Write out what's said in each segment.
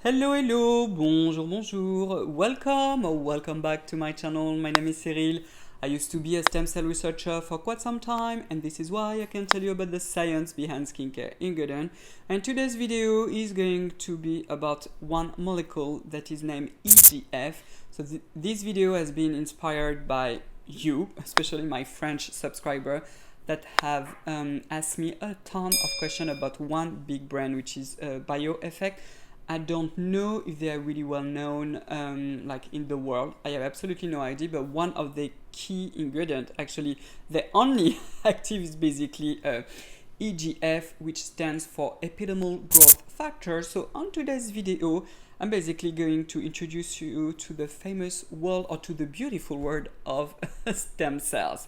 Hello, hello, bonjour, bonjour, welcome or welcome back to my channel. My name is Cyril. I used to be a stem cell researcher for quite some time, and this is why I can tell you about the science behind skincare ingredient. And today's video is going to be about one molecule that is named EGF. So this video has been inspired by you, especially my French subscriber, that have asked me a ton of questions about one big brand, which is BioEffect. I don't know if they are really well known like in the world. I have absolutely no idea, but one of the key ingredients, actually the only active, is basically EGF, which stands for epidermal growth factor. So on today's video, I'm basically going to introduce you to the famous world, or to the beautiful world of stem cells.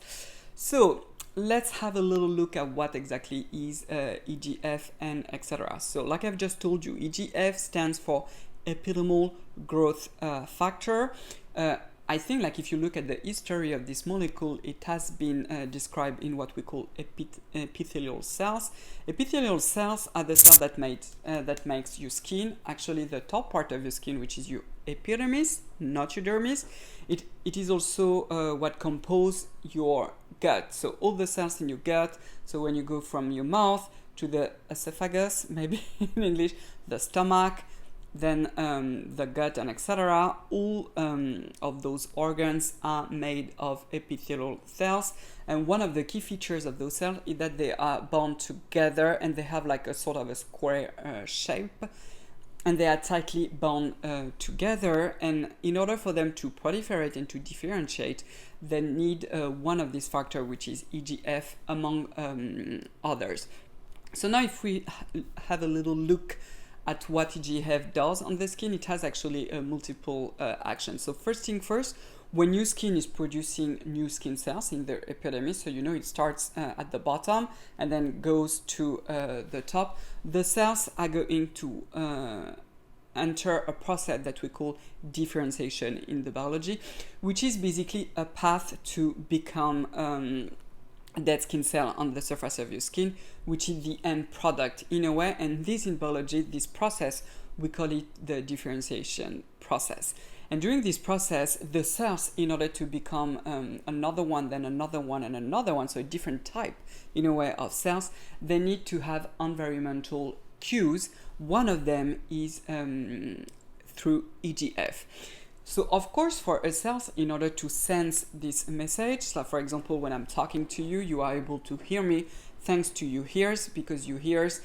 So let's have a little look at what exactly is EGF and etc. So like I've just told you, EGF stands for epidermal growth factor. I think, like, if you look at the history of this molecule, it has been described in what we call epithelial cells. Epithelial cells are the cell that makes your skin, actually the top part of your skin, which is your epidermis, not your dermis. It is also what compose your gut. So all the cells in your gut. So when you go from your mouth to the esophagus, maybe in English, the stomach, then the gut, and etc. All of those organs are made of epithelial cells, and one of the key features of those cells is that they are bound together and they have like a sort of a square shape, and they are tightly bound together. And in order for them to proliferate and to differentiate, they need one of these factors, which is EGF, among others. So now if we have a little look at what EGF does on the skin, it has actually multiple actions. So first thing first, when your skin is producing new skin cells in the epidermis, so you know it starts at the bottom and then goes to the top, the cells are going to enter a process that we call differentiation in the biology, which is basically a path to become dead skin cell on the surface of your skin, which is the end product in a way. And this, in biology, this process, we call it the differentiation process. And during this process, the cells, in order to become another one, then another one, and another one, so a different type in a way of cells, they need to have environmental cues. One of them is through EGF. So of course, for a cells, in order to sense this message, so for example, when I'm talking to you, you are able to hear me thanks to your ears, because your ears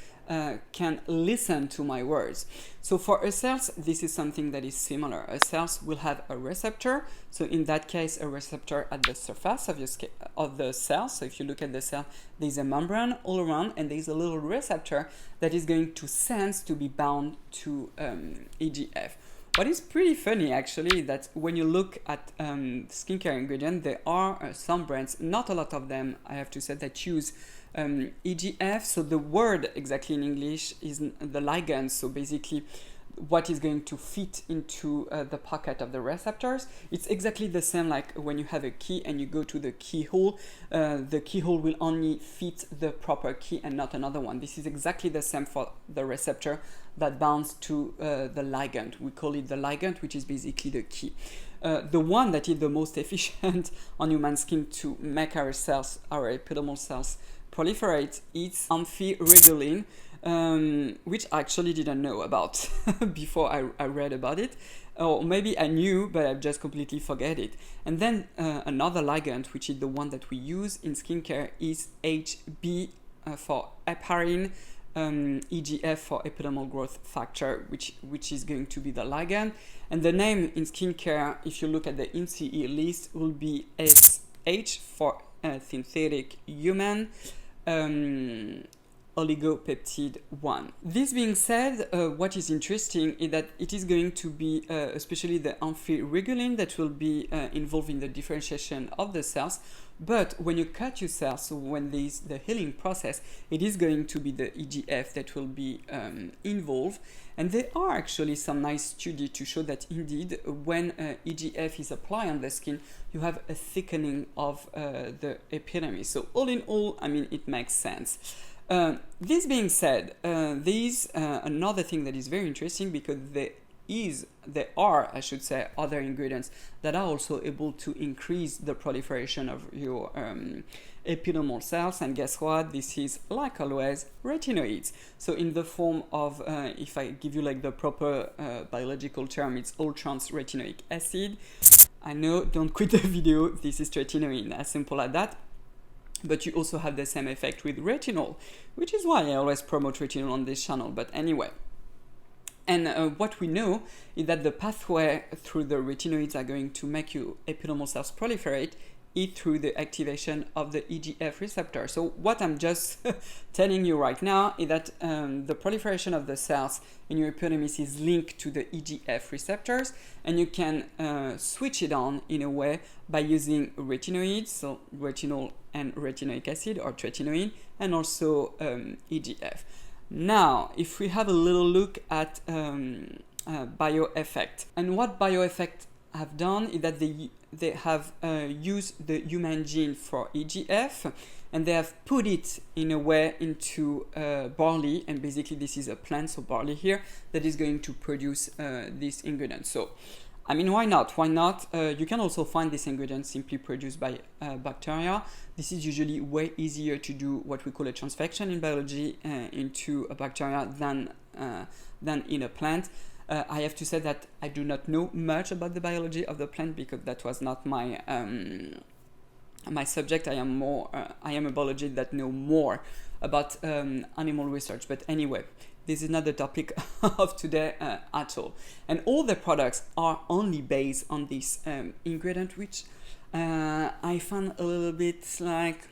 can listen to my words. So for a cells, this is something that is similar. A cells will have a receptor. So in that case, a receptor at the surface of your skin, of the cell. So if you look at the cell, there's a membrane all around, and there's a little receptor that is going to sense to be bound to EGF. What is pretty funny, actually, that when you look at skincare ingredients, there are some brands, not a lot of them, I have to say, that use EGF. So the word exactly in English is the ligand. So basically, what is going to fit into the pocket of the receptors. It's exactly the same like when you have a key and you go to the keyhole. The keyhole will only fit the proper key and not another one. This is exactly the same for the receptor that bounds to the ligand. We call it the ligand, which is basically the key. The one that is the most efficient on human skin to make our cells, our epidermal cells, proliferate is amphiregulin, which I actually didn't know about before I read about it. Or maybe I knew, but I just completely forget it. And then another ligand, which is the one that we use in skincare, is HB for heparin, EGF for epidermal growth factor, which is going to be the ligand. And the name in skincare, if you look at the NCE list, will be SH for synthetic human oligopeptide 1. This being said, what is interesting is that it is going to be especially the amphiregulin that will be involved in the differentiation of the cells. But when you cut your cells, so when there is the healing process, it is going to be the EGF that will be involved. And there are actually some nice studies to show that indeed, when EGF is applied on the skin, you have a thickening of the epidermis. So all in all, I mean, it makes sense. This being said, there's another thing that is very interesting because there are, I should say, other ingredients that are also able to increase the proliferation of your epidermal cells. And guess what? This is, like always, retinoids. So in the form of, if I give you like the proper biological term, it's all trans retinoic acid. I know, don't quit the video. This is tretinoin, as simple as that. But you also have the same effect with retinol, which is why I always promote retinol on this channel. But anyway. And what we know is that the pathway through the retinoids are going to make your epidermal cells proliferate is through the activation of the EGF receptor. So what I'm just telling you right now is that the proliferation of the cells in your epidermis is linked to the EGF receptors, and you can switch it on in a way by using retinoids, so retinol and retinoic acid, or tretinoin, and also EGF. Now, if we have a little look at bioeffect, and what bioeffect have done is that they have used the human gene for EGF, and they have put it in a way into barley, and basically this is a plant, so barley here, that is going to produce this ingredient. So, I mean, why not? Why not? You can also find this ingredient simply produced by bacteria. This is usually way easier to do what we call a transfection in biology into a bacteria than in a plant. I have to say that I do not know much about the biology of the plant because that was not my my subject. I am a biologist that know more about animal research. But anyway, this is not the topic of today at all. And all the products are only based on this ingredient, which I found a little bit like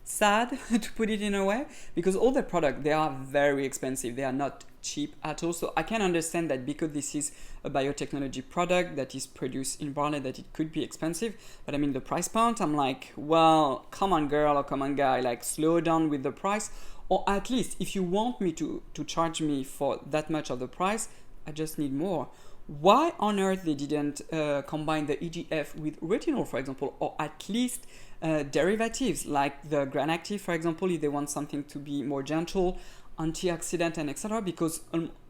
sad to put it in a way, because all the products, they are very expensive. They are not cheap at all. So I can understand that because this is a biotechnology product that is produced in barley, that it could be expensive. But I mean, the price point, I'm like, well, come on girl or come on guy, like slow down with the price. Or at least if you want me to charge me for that much of the price, I just need more. Why on earth they didn't combine the EGF with retinol, for example, or at least derivatives like the GranActive, for example, if they want something to be more gentle, antioxidant, and etc. Because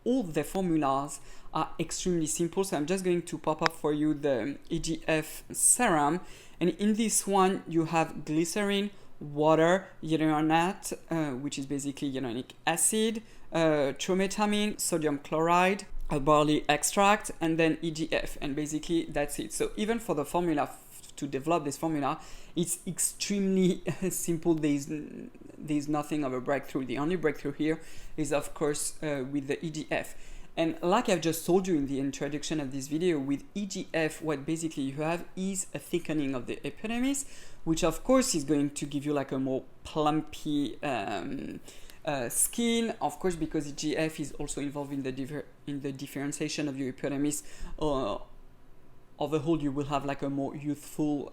all the formulas are extremely simple. So I'm just going to pop up for you the EGF serum, and in this one you have glycerin, water, hyaluronate, which is basically hyaluronic acid, trometamine, sodium chloride, a barley extract, and then EGF, and basically that's it. So even for the formula, to develop this formula, it's extremely simple. There's nothing of a breakthrough. The only breakthrough here is of course with the EGF. And like I've just told you in the introduction of this video, with EGF, what basically you have is a thickening of the epidermis, which of course is going to give you like a more plumpy skin, of course, because EGF is also involved in the differentiation of your epidermis. Overall, you will have like a more youthful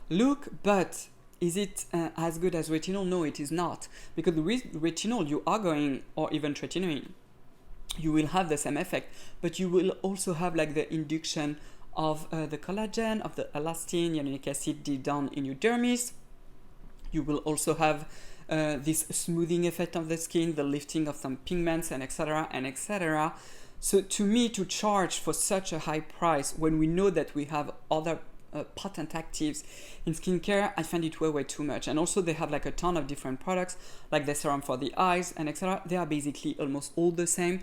look, but is it as good as retinol? No, it is not, because with retinol you are going, or even tretinoin, you will have the same effect, but you will also have like the induction of the collagen, of the elastin, hyaluronic acid deep down in your dermis. You will also have this smoothing effect of the skin, the lifting of some pigments, and etc. and etc. So to me, to charge for such a high price when we know that we have other potent actives in skincare, I find it way too much. And also they have like a ton of different products, like the serum for the eyes and etc. They are basically almost all the same.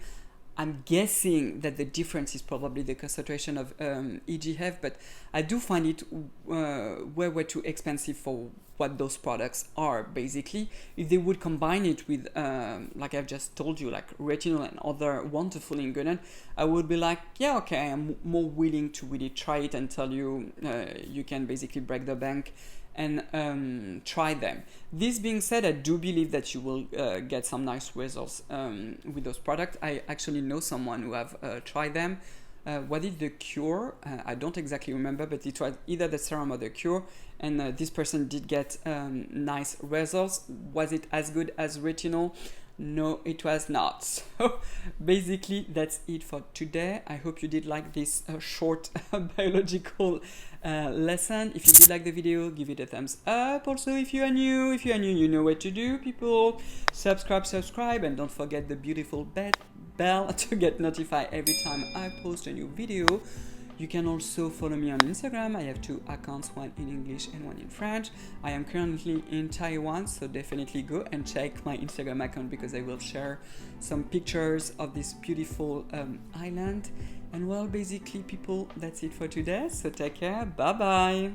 I'm guessing that the difference is probably the concentration of EGF, but I do find it way too expensive for what those products are. Basically, if they would combine it with, like I've just told you, like retinol and other wonderful ingredients, I would be like, yeah, okay, I'm more willing to really try it and tell you you can basically break the bank and try them. This being said, I do believe that you will get some nice results with those products. I actually know someone who have tried them. What is the cure? I don't exactly remember, but it was either the serum or the cure, and this person did get nice results. Was it as good as retinol? No, it was not. So basically, that's it for today. I hope you did like this short biological lesson. If you did like the video, give it a thumbs up. Also, if you are new, you know what to do, people. Subscribe, and don't forget the beautiful bell to get notified every time I post a new video. You can also follow me on Instagram. I have 2 accounts, one in English and one in French. I am currently in Taiwan, so definitely go and check my Instagram account because I will share some pictures of this beautiful island. And well, basically, people, that's it for today. So take care. Bye bye.